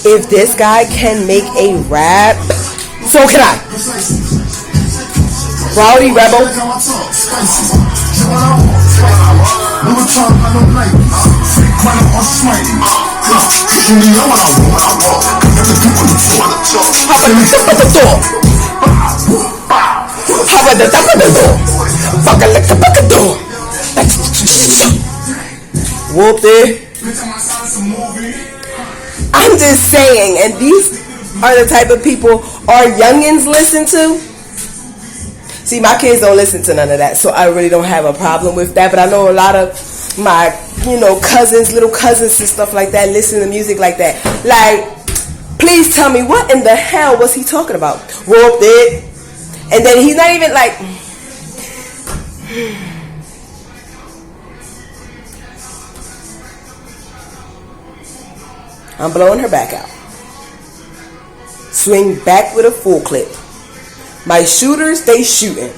If this guy can make a rap, so can I. Rowdy Rebel. How about the top of the door? Fuck like the back of the door. Whoop it. I'm just saying, and these are the type of people our youngins listen to. See, my kids don't listen to none of that, so I really don't have a problem with that. But I know a lot of my, cousins, little cousins and stuff like that listen to music like that. Like, please tell me, what in the hell was he talking about? Whoop it. And then he's not even like... I'm blowing her back out. Swing back with a full clip. My shooters, they shooting.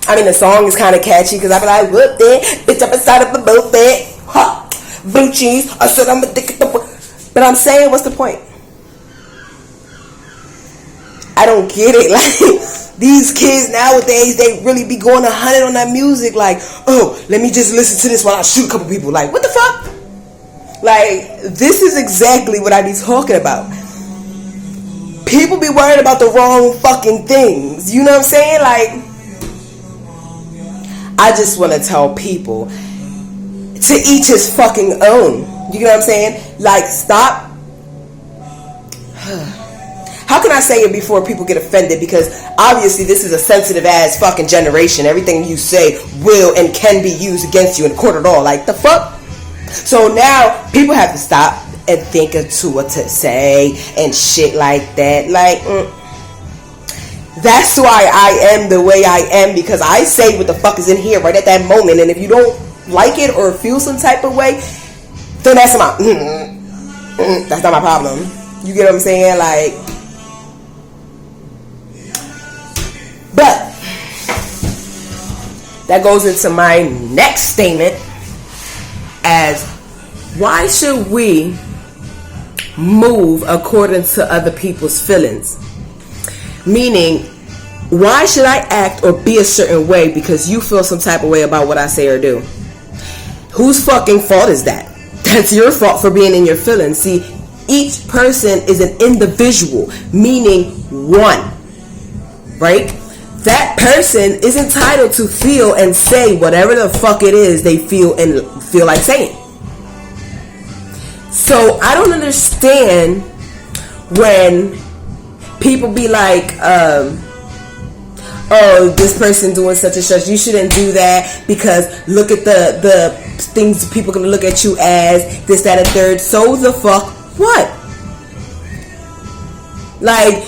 I mean, the song is kind of catchy because I be like, whoop that, bitch, I'm inside of a boat bag. Ha, blue cheese, I said I'm addicted to... But I'm saying, what's the point? I don't get it. Like, these kids nowadays, they really be going 100 on that music. Like, oh, let me just listen to this while I shoot a couple people. Like, what the fuck? Like, this is exactly what I be talking about. People be worried about the wrong fucking things. You know what I'm saying? Like, I just want to tell people to each his fucking own. You know what I'm saying? Like, stop. How can I say it before people get offended? Because obviously this is a sensitive ass fucking generation. Everything you say will and can be used against you in court at all. Like, the fuck? So now people have to stop and think of what to say and shit like that. Like, that's why I am the way I am, because I say what the fuck is in here right at that moment. And if you don't like it or feel some type of way, then that's not my problem. You get what I'm saying? Like, but that goes into my next statement as, why should we move according to other people's feelings? Meaning, why should I act or be a certain way because you feel some type of way about what I say or do? Whose fucking fault is that? That's your fault for being in your feelings. See, each person is an individual, meaning one, right? That person is entitled to feel and say whatever the fuck it is they feel and feel like saying. So I don't understand when people be like, oh, this person doing such and such, you shouldn't do that because look at the things people are going to look at you as, this, that, and third. So the fuck what? Like,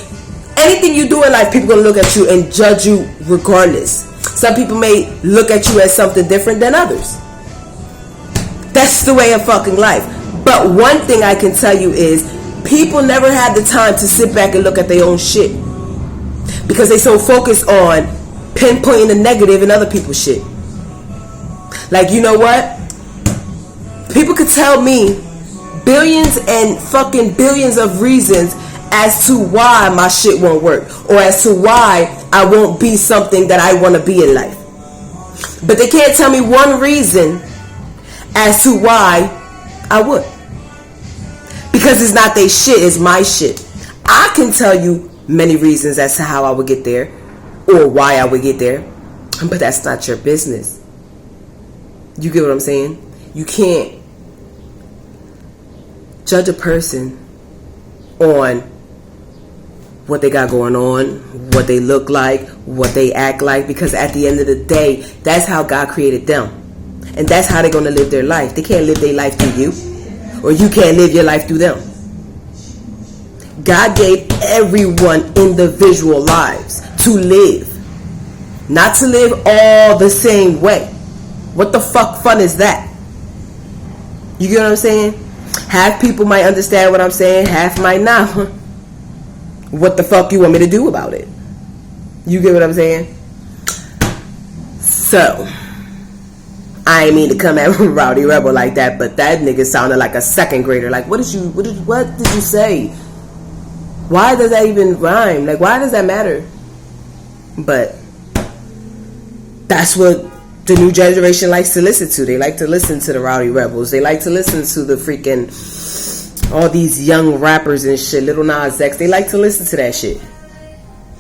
anything you do in life, people are going to look at you and judge you regardless. Some people may look at you as something different than others. That's the way of fucking life. But one thing I can tell you is, people never had the time to sit back and look at their own shit. Because they so focused on pinpointing the negative in other people's shit. Like, you know what? People could tell me billions and fucking billions of reasons as to why my shit won't work, or as to why I won't be something that I want to be in life. But they can't tell me one reason as to why I would. Because it's not their shit, it's my shit. I can tell you many reasons as to how I would get there, or why I would get there, but that's not your business. You get what I'm saying? You can't judge a person on what they got going on, what they look like, what they act like, because at the end of the day, that's how God created them. And that's how they're going to live their life. They can't live their life through you, or you can't live your life through them. God gave everyone individual lives to live, not to live all the same way. What the fuck fun is that? You get what I'm saying? Half people might understand what I'm saying, half might not. What the fuck you want me to do about it? You get what I'm saying? So, I ain't mean to come at Rowdy Rebel like that, but that nigga sounded like a second grader. Like, what did you say? Why does that even rhyme? Like, why does that matter? But that's what the new generation likes to listen to. They like to listen to the Rowdy Rebels. They like to listen to the freaking, all these young rappers and shit, Lil Nas X. They like to listen to that shit.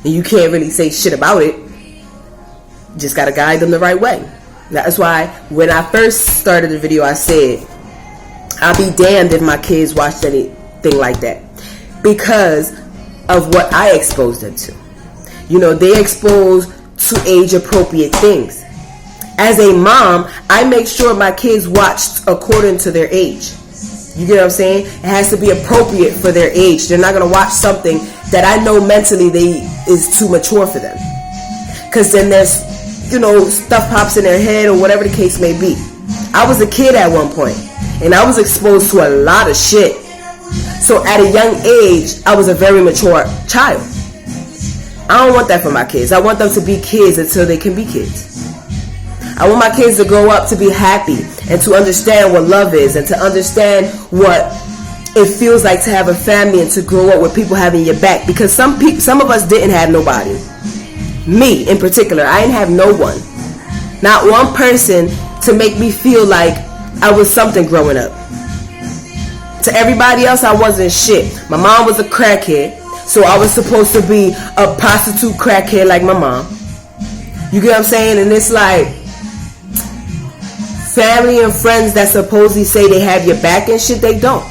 And you can't really say shit about it. You just gotta guide them the right way. That's why when I first started the video, I said, I'll be damned if my kids watched anything like that. Because of what I exposed them to. You know, they exposed to age-appropriate things. As a mom, I make sure my kids watched according to their age. You get what I'm saying? It has to be appropriate for their age. They're not going to watch something that I know mentally is too mature for them. Because then there's, you know, stuff pops in their head or whatever the case may be. I was a kid at one point, and I was exposed to a lot of shit. So at a young age, I was a very mature child. I don't want that for my kids. I want them to be kids until they can be kids. I want my kids to grow up to be happy and to understand what love is and to understand what it feels like to have a family and to grow up with people having your back. Because some of us didn't have nobody. Me in particular, I didn't have no one. Not one person to make me feel like I was something growing up. To everybody else, I wasn't shit. My mom was a crackhead, so I was supposed to be a prostitute crackhead like my mom. You get what I'm saying? And it's like, family and friends that supposedly say they have your back and shit, they don't.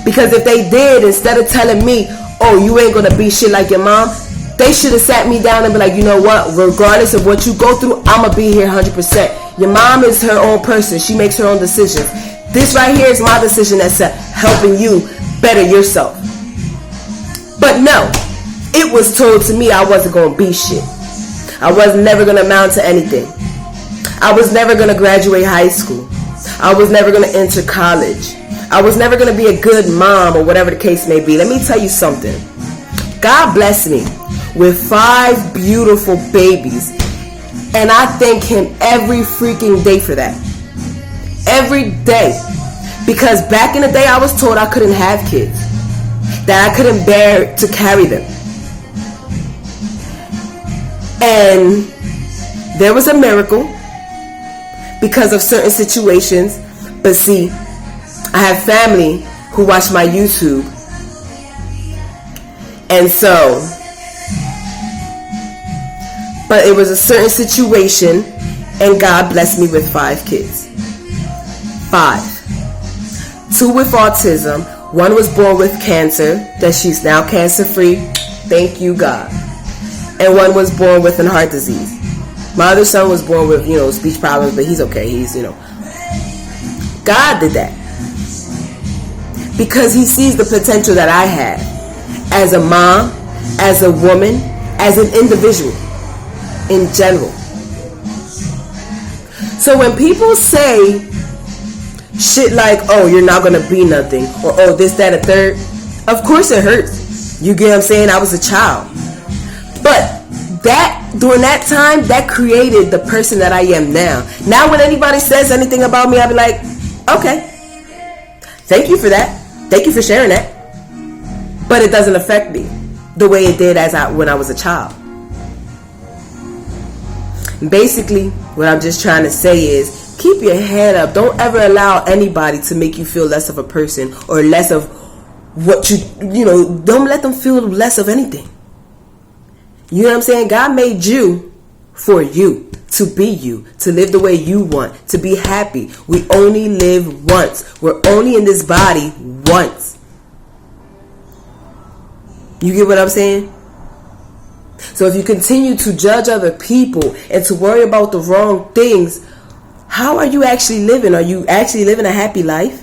Because if they did, instead of telling me, oh, you ain't gonna be shit like your mom, they should have sat me down and be like, you know what, regardless of what you go through, I'ma be here 100%. Your mom is her own person. She makes her own decisions. This right here is my decision that's helping you better yourself. But no, it was told to me I wasn't gonna be shit. I was never gonna amount to anything. I was never going to graduate high school. I was never going to enter college. I was never going to be a good mom or whatever the case may be. Let me tell you something. God blessed me with 5 beautiful babies. And I thank him every freaking day for that. Every day. Because back in the day I was told I couldn't have kids. That I couldn't bear to carry them. And there was a miracle. Because of certain situations. But see, I have family who watch my YouTube. And so, but it was a certain situation, and God blessed me with 5 kids. 5. 2 with autism. 1 was born with cancer, that she's now cancer free. Thank you, God. And 1 was born with a heart disease. My other son was born with, speech problems, but he's okay. He's, God did that. Because he sees the potential that I have as a mom, as a woman, as an individual in general. So when people say shit like, oh, you're not going to be nothing, or oh, this, that, and third, of course it hurts. You get what I'm saying? I was a child. But during that time, that created the person that I am now. Now when anybody says anything about me, I'll be like, okay, thank you for that. Thank you for sharing that. But it doesn't affect me the way it did when I was a child. Basically, what I'm just trying to say is, keep your head up. Don't ever allow anybody to make you feel less of a person or less of what don't let them feel less of anything. You know what I'm saying? God made you for you, to be you, to live the way you want, to be happy. We only live once. We're only in this body once. You get what I'm saying? So if you continue to judge other people and to worry about the wrong things, how are you actually living? Are you actually living a happy life?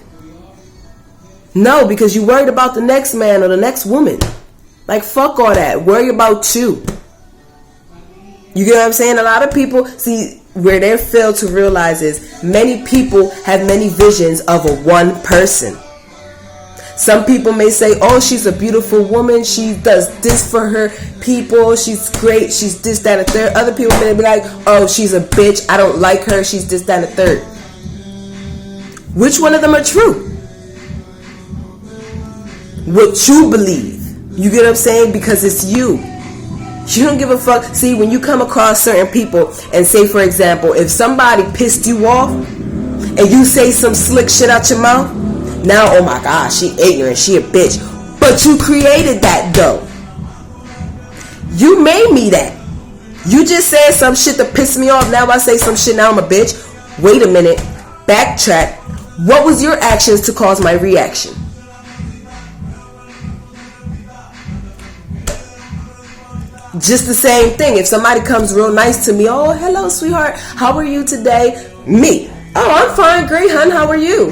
No, because you worried about the next man or the next woman. Like, fuck all that. Worry about you. You get what I'm saying? A lot of people, see, where they fail to realize is many people have many visions of a one person. Some people may say, oh, she's a beautiful woman. She does this for her people. She's great. She's this, that, and the third. Other people may be like, oh, she's a bitch. I don't like her. She's this, that, and the third. Which one of them are true? What you believe. You get what I'm saying? Because it's you. You don't give a fuck. See, when you come across certain people and say, for example, if somebody pissed you off and you say some slick shit out your mouth, now, oh my God, she ignorant, she a bitch. But you created that though. You made me that. You just said some shit to piss me off. Now I say some shit, now I'm a bitch. Wait a minute. Backtrack. What was your actions to cause my reaction? Just the same thing. If somebody comes real nice to me, oh, hello, sweetheart. How are you today? Me. Oh, I'm fine. Great, hun. How are you?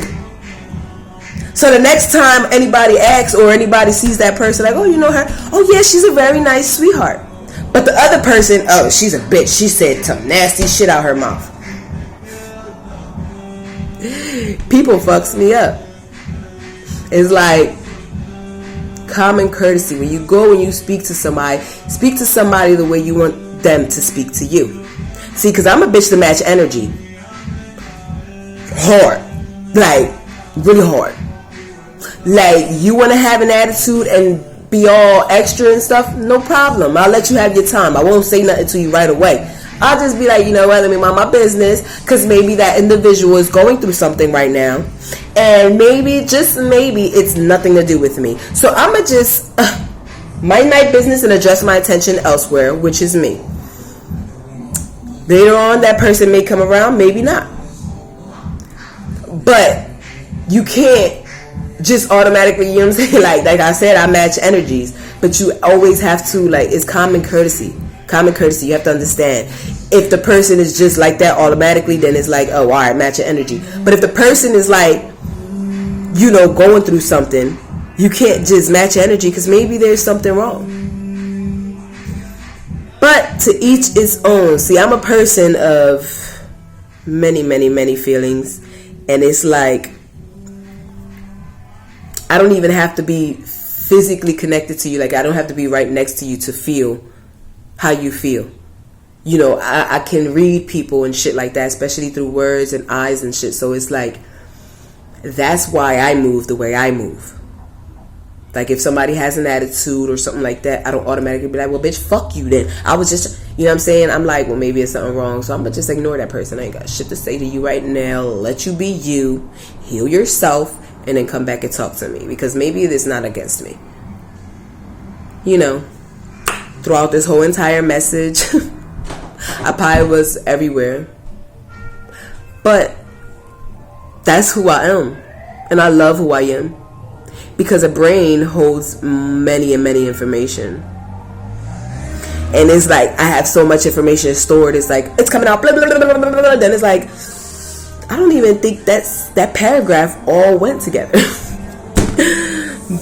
So the next time anybody asks or anybody sees that person, like, oh, you know her? Oh, yeah, she's a very nice sweetheart. But the other person, oh, she's a bitch. She said some nasty shit out her mouth. People fucks me up. It's like common courtesy. When you go and you speak to somebody the way you want them to speak to you. See, because I'm a bitch to match energy. Hard. Like, really hard. Like, you want to have an attitude and be all extra and stuff? No problem. I'll let you have your time. I won't say nothing to you right away. I'll just be like, you know what, let me mind my business. Because maybe that individual is going through something right now. And maybe, just maybe, it's nothing to do with me. So I'm going to just mind my business and address my attention elsewhere, which is me. Later on, that person may come around, maybe not. But you can't just automatically, you know what I'm saying? Like I said, I match energies. But you always have to, like, it's common courtesy. Common courtesy, you have to understand. If the person is just like that automatically, then it's like, oh, all right, match your energy. But if the person is like, you know, going through something, you can't just match your energy because maybe there's something wrong. But to each its own. See, I'm a person of many, many, many feelings. And it's like, I don't even have to be physically connected to you. Like, I don't have to be right next to you to feel how you feel. You know, I can read people and shit like that, especially through words and eyes and shit. So it's like, that's why I move the way I move. Like, if somebody has an attitude or something like that, I don't automatically be like, well, bitch, fuck you then. I was just, you know what I'm saying? I'm like, well, maybe it's something wrong. So I'm going to just ignore that person. I ain't got shit to say to you right now. Let you be you. Heal yourself. And then come back and talk to me. Because maybe it's not against me. You know, throughout this whole entire message, I probably was everywhere. But that's who I am. And I love who I am. Because a brain holds many and many information. And it's like, I have so much information stored. It's like, it's coming out. Blah, blah, blah, blah, blah, blah. Then it's like, I don't even think that paragraph all went together.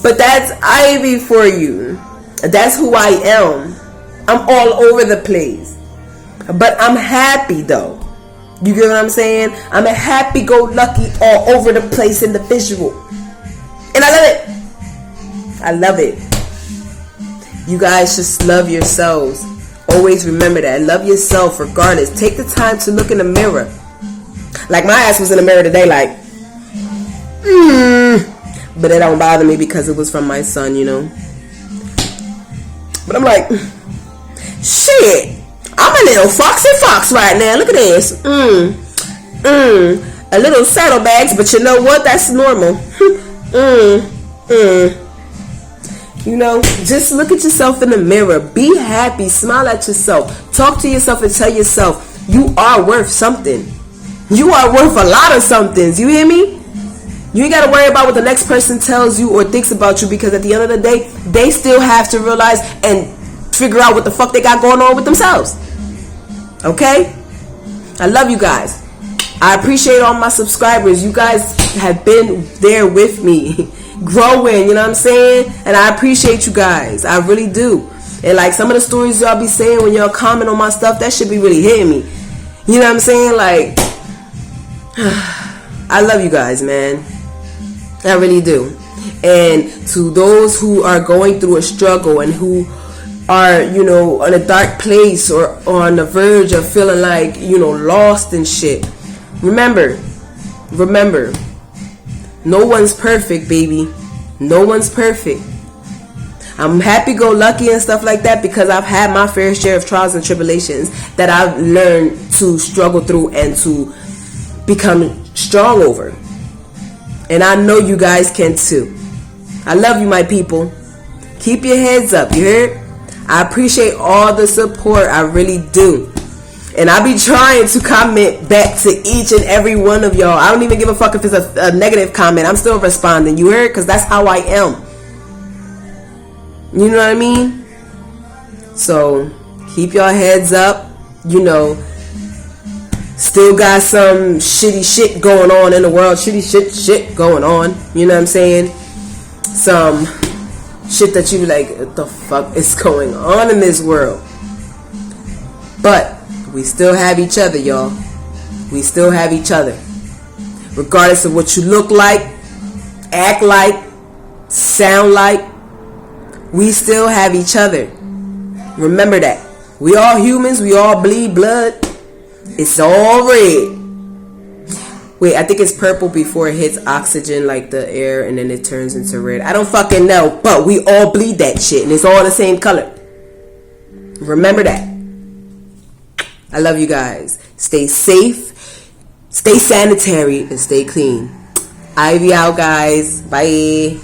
But that's Ivy for you. That's who I am. I'm all over the place. But I'm happy though. You get what I'm saying? I'm a happy-go-lucky, all over the place individual. And I love it. I love it. You guys just love yourselves. Always remember that. Love yourself regardless. Take the time to look in the mirror. Like, my ass was in the mirror today like, but it don't bother me because it was from my son, you know. But I'm like, shit, I'm a little foxy fox right now. Look at this. A little saddlebags, but you know what? That's normal. You know, just look at yourself in the mirror. Be happy. Smile at yourself. Talk to yourself and tell yourself you are worth something. You are worth a lot of somethings. You hear me? You ain't got to worry about what the next person tells you or thinks about you, because at the end of the day, they still have to realize and figure out what the fuck they got going on with themselves. Okay? I love you guys. I appreciate all my subscribers. You guys have been there with me, growing, you know what I'm saying? And I appreciate you guys. I really do. And like some of the stories y'all be saying when y'all comment on my stuff, that should be really hitting me. You know what I'm saying? Like, I love you guys, man. I really do. And to those who are going through a struggle and who are, on a dark place or on the verge of feeling like, lost and shit. Remember, no one's perfect, baby. No one's perfect. I'm happy-go-lucky and stuff like that because I've had my fair share of trials and tribulations that I've learned to struggle through and to become strong over. And I know you guys can too. I love you, my people. Keep your heads up, you heard? I appreciate all the support. I really do. And I be trying to comment back to each and every one of y'all. I don't even give a fuck if it's a negative comment. I'm still responding, you heard? Because that's how I am. You know what I mean? So, keep your heads up. Still got some shitty shit going on in the world. Shitty shit going on. You know what I'm saying? Some shit that you be like, what the fuck is going on in this world? But, we still have each other, y'all. We still have each other. Regardless of what you look like, act like, sound like, we still have each other. Remember that. We all humans. We all bleed blood. It's all red. Wait, I think it's purple before it hits oxygen, like the air, and then it turns into red. I don't fucking know. But we all bleed that shit. And it's all the same color. Remember that. I love you guys. Stay safe. Stay sanitary. And stay clean. Ivy out, guys. Bye.